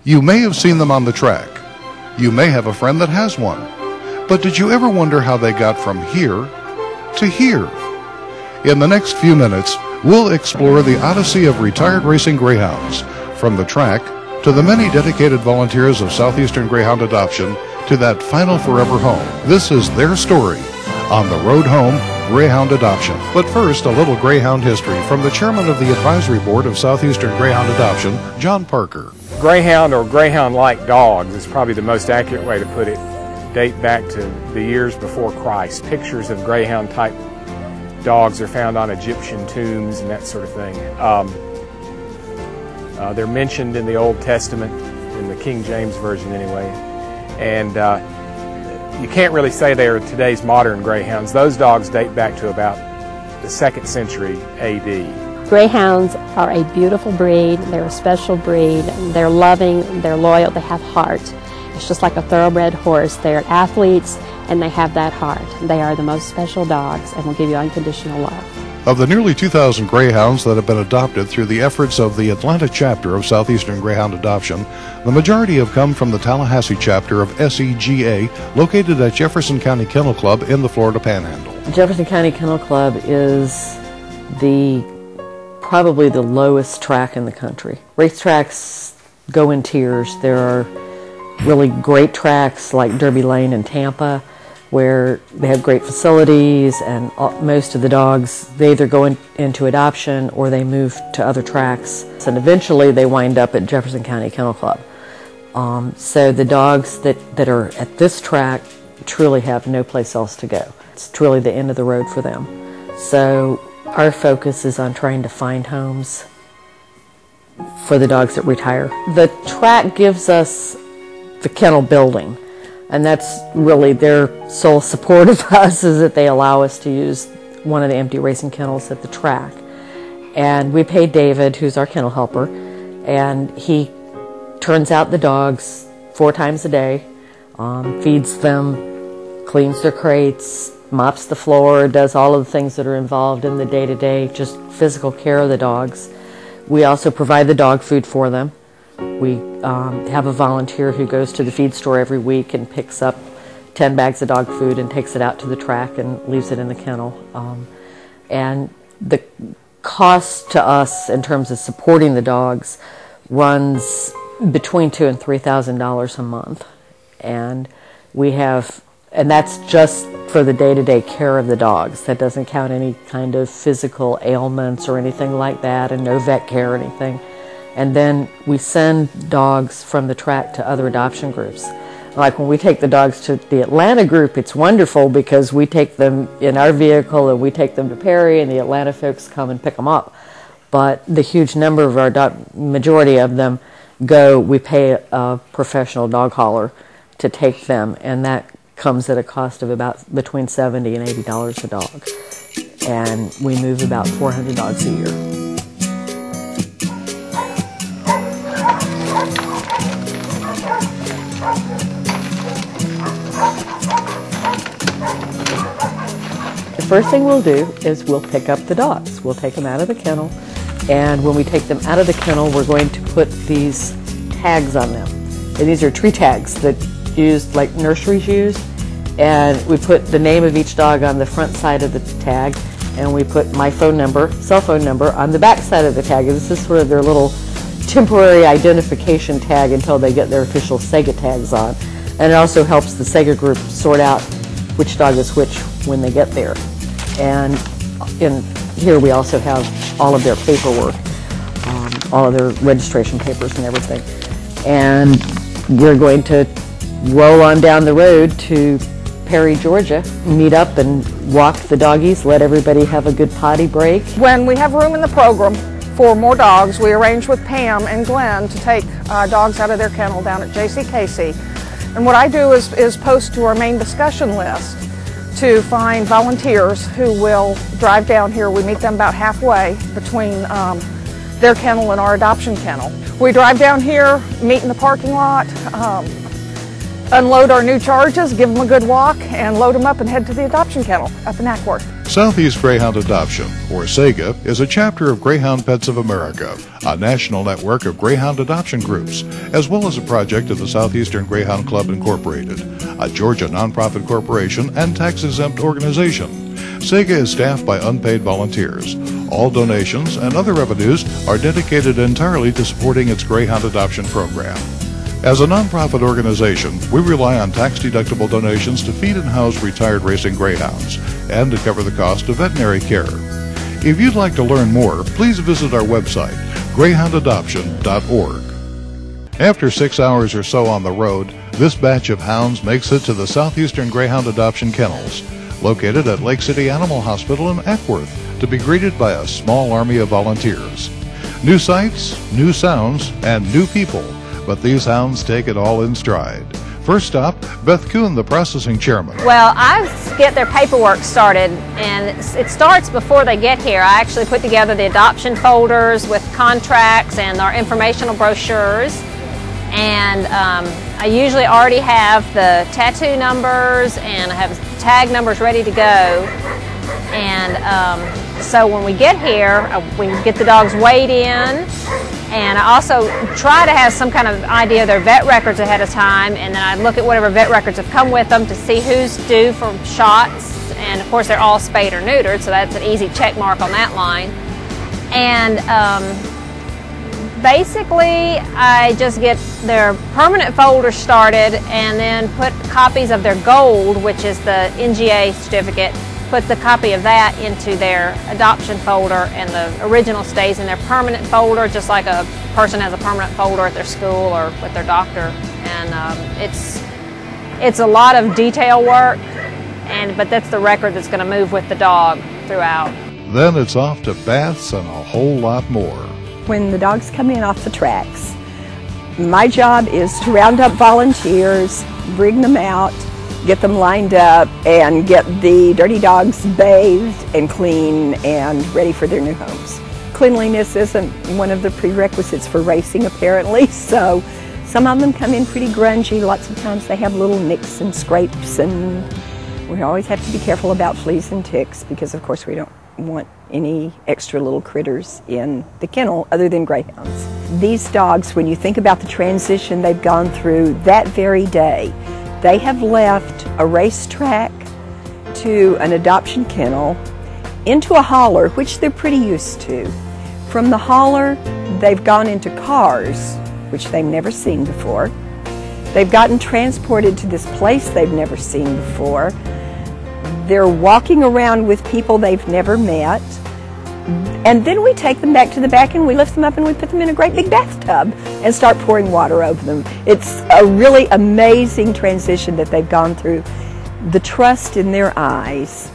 You may have seen them on the track. You may have a friend that has one. But did you ever wonder how they got from here to here? In the next few minutes, we'll explore the odyssey of retired racing greyhounds, from the track to the many dedicated volunteers of Southeastern Greyhound Adoption to that final forever home. This is their story on the road home, Greyhound Adoption. But first, a little greyhound history from the chairman of the advisory board of Southeastern Greyhound Adoption, John Parker. Greyhound or greyhound-like dogs is probably the most accurate way to put it. Date back to the years before Christ. Pictures of greyhound-type dogs are found on Egyptian tombs and that sort of thing. They're mentioned in the Old Testament, in the King James Version anyway. And you can't really say they are today's modern greyhounds. Those dogs date back to about the 2nd century A.D. Greyhounds are a beautiful breed. They're a special breed. They're loving, they're loyal, they have heart. It's just like a thoroughbred horse. They're athletes and they have that heart. They are the most special dogs and will give you unconditional love. Of the nearly 2,000 greyhounds that have been adopted through the efforts of the Atlanta chapter of Southeastern Greyhound Adoption, the majority have come from the Tallahassee chapter of SEGA, located at Jefferson County Kennel Club in the Florida Panhandle. Jefferson County Kennel Club is probably the lowest track in the country. Racetracks go in tiers. There are really great tracks like Derby Lane in Tampa, where they have great facilities, and most of the dogs, they either go into adoption or they move to other tracks, and eventually they wind up at Jefferson County Kennel Club. So the dogs that are at this track truly have no place else to go. It's truly the end of the road for them. So our focus is on trying to find homes for the dogs that retire. The track gives us the kennel building, and that's really their sole support of us, is that they allow us to use one of the empty racing kennels at the track. And we pay David, who's our kennel helper, and he turns out the dogs 4 times a day, feeds them, cleans their crates, mops the floor, does all of the things that are involved in the day-to-day, just physical care of the dogs. We also provide the dog food for them. We have a volunteer who goes to the feed store every week and picks up 10 bags of dog food and takes it out to the track and leaves it in the kennel. And the cost to us in terms of supporting the dogs runs between $2,000 and $3,000 a month. And that's just for the day-to-day care of the dogs. That doesn't count any kind of physical ailments or anything like that, and no vet care or anything. And then we send dogs from the track to other adoption groups. Like when we take the dogs to the Atlanta group, it's wonderful because we take them in our vehicle and we take them to Perry, and the Atlanta folks come and pick them up. But the huge number of our majority of them we pay a professional dog hauler to take them, and that comes at a cost of about between $70 and $80 a dog. And we move about 400 dogs a year. The first thing we'll do is we'll pick up the dogs. We'll take them out of the kennel, and when we take them out of the kennel, we're going to put these tags on them. And these are tree tags that used like nurseries use, and we put the name of each dog on the front side of the tag, and we put my phone number, cell phone number, on the back side of the tag. And this is sort of their little temporary identification tag until they get their official SEGA tags on. And it also helps the SEGA group sort out which dog is which when they get there. And in here we also have all of their paperwork, all of their registration papers and everything. And we're going to roll on down the road to Perry, Georgia, meet up and walk the doggies, let everybody have a good potty break. When we have room in the program for more dogs, we arrange with Pam and Glenn to take dogs out of their kennel down at J.C. Casey. And what I do is post to our main discussion list to find volunteers who will drive down here. We meet them about halfway between their kennel and our adoption kennel. We drive down here, meet in the parking lot, unload our new charges, give them a good walk, and load them up and head to the adoption kennel up in Ackworth. Southeast Greyhound Adoption, or SEGA, is a chapter of Greyhound Pets of America, a national network of Greyhound adoption groups, as well as a project of the Southeastern Greyhound Club Incorporated, a Georgia nonprofit corporation and tax-exempt organization. SEGA is staffed by unpaid volunteers. All donations and other revenues are dedicated entirely to supporting its Greyhound adoption program. As a nonprofit organization, we rely on tax-deductible donations to feed and house retired racing greyhounds and to cover the cost of veterinary care. If you'd like to learn more, please visit our website, greyhoundadoption.org. After 6 hours or so on the road, this batch of hounds makes it to the Southeastern Greyhound Adoption Kennels, located at Lake City Animal Hospital in Eckworth, to be greeted by a small army of volunteers. New sights, new sounds, and new people, but these hounds take it all in stride. First stop, Beth Kuhn, the processing chairman. Well, I get their paperwork started, and it starts before they get here. I actually put together the adoption folders with contracts and our informational brochures, and I usually already have the tattoo numbers and I have tag numbers ready to go. And so when we get here, we get the dogs weighed in, and I also try to have some kind of idea of their vet records ahead of time, and then I look at whatever vet records have come with them to see who's due for shots, and of course they're all spayed or neutered, so that's an easy check mark on that line. And basically I just get their permanent folder started and then put copies of their gold, which is the NGA certificate, put the copy of that into their adoption folder, and the original stays in their permanent folder, just like a person has a permanent folder at their school or with their doctor. And it's a lot of detail work, but that's the record that's going to move with the dog throughout. Then it's off to baths and a whole lot more. When the dogs come in off the tracks, my job is to round up volunteers, bring them out, get them lined up, and get the dirty dogs bathed and clean and ready for their new homes. Cleanliness isn't one of the prerequisites for racing, apparently, so some of them come in pretty grungy. Lots of times they have little nicks and scrapes, and we always have to be careful about fleas and ticks because, of course, we don't want any extra little critters in the kennel other than greyhounds. These dogs, when you think about the transition they've gone through that very day, they have left a racetrack to an adoption kennel into a hauler, which they're pretty used to. From the hauler, they've gone into cars, which they've never seen before. They've gotten transported to this place they've never seen before. They're walking around with people they've never met. And then we take them back to the back and we lift them up and we put them in a great big bathtub and start pouring water over them. It's a really amazing transition that they've gone through. The trust in their eyes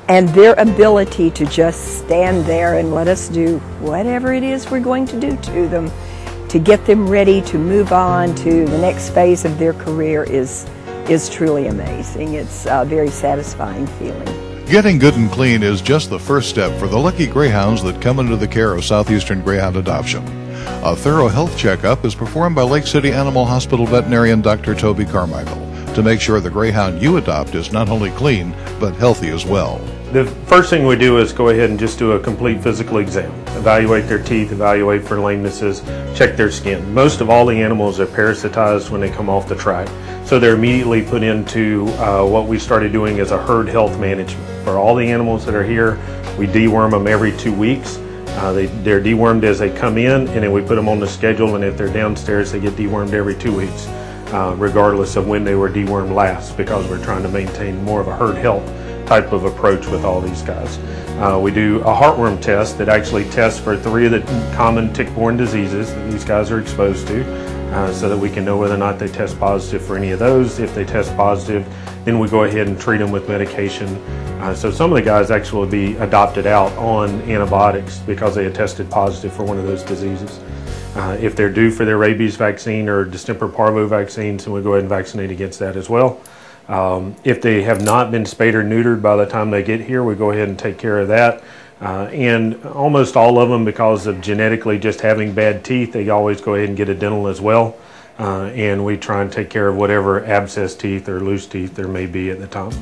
and their ability to just stand there and let us do whatever it is we're going to do to them to get them ready to move on to the next phase of their career is truly amazing. It's a very satisfying feeling. Getting good and clean is just the first step for the lucky greyhounds that come into the care of Southeastern Greyhound Adoption. A thorough health checkup is performed by Lake City Animal Hospital veterinarian Dr. Toby Carmichael to make sure the greyhound you adopt is not only clean, but healthy as well. The first thing we do is go ahead and just do a complete physical exam. Evaluate their teeth, evaluate for lamenesses, check their skin. Most of all the animals are parasitized when they come off the track. So they're immediately put into what we started doing as a herd health management. For all the animals that are here, we deworm them every 2 weeks. They're dewormed as they come in, and then we put them on the schedule, and if they're downstairs, they get dewormed every 2 weeks, regardless of when they were dewormed last, because we're trying to maintain more of a herd health type of approach with all these guys. We do a heartworm test that actually tests for 3 of the common tick-borne diseases that these guys are exposed to, so that we can know whether or not they test positive for any of those. If they test positive, then we go ahead and treat them with medication. So some of the guys actually will be adopted out on antibiotics because they had tested positive for one of those diseases. If they're due for their rabies vaccine or distemper parvo vaccines, then we go ahead and vaccinate against that as well. If they have not been spayed or neutered by the time they get here, we go ahead and take care of that. And almost all of them, because of genetically just having bad teeth, they always go ahead and get a dental as well. And we try and take care of whatever abscess teeth or loose teeth there may be at the time.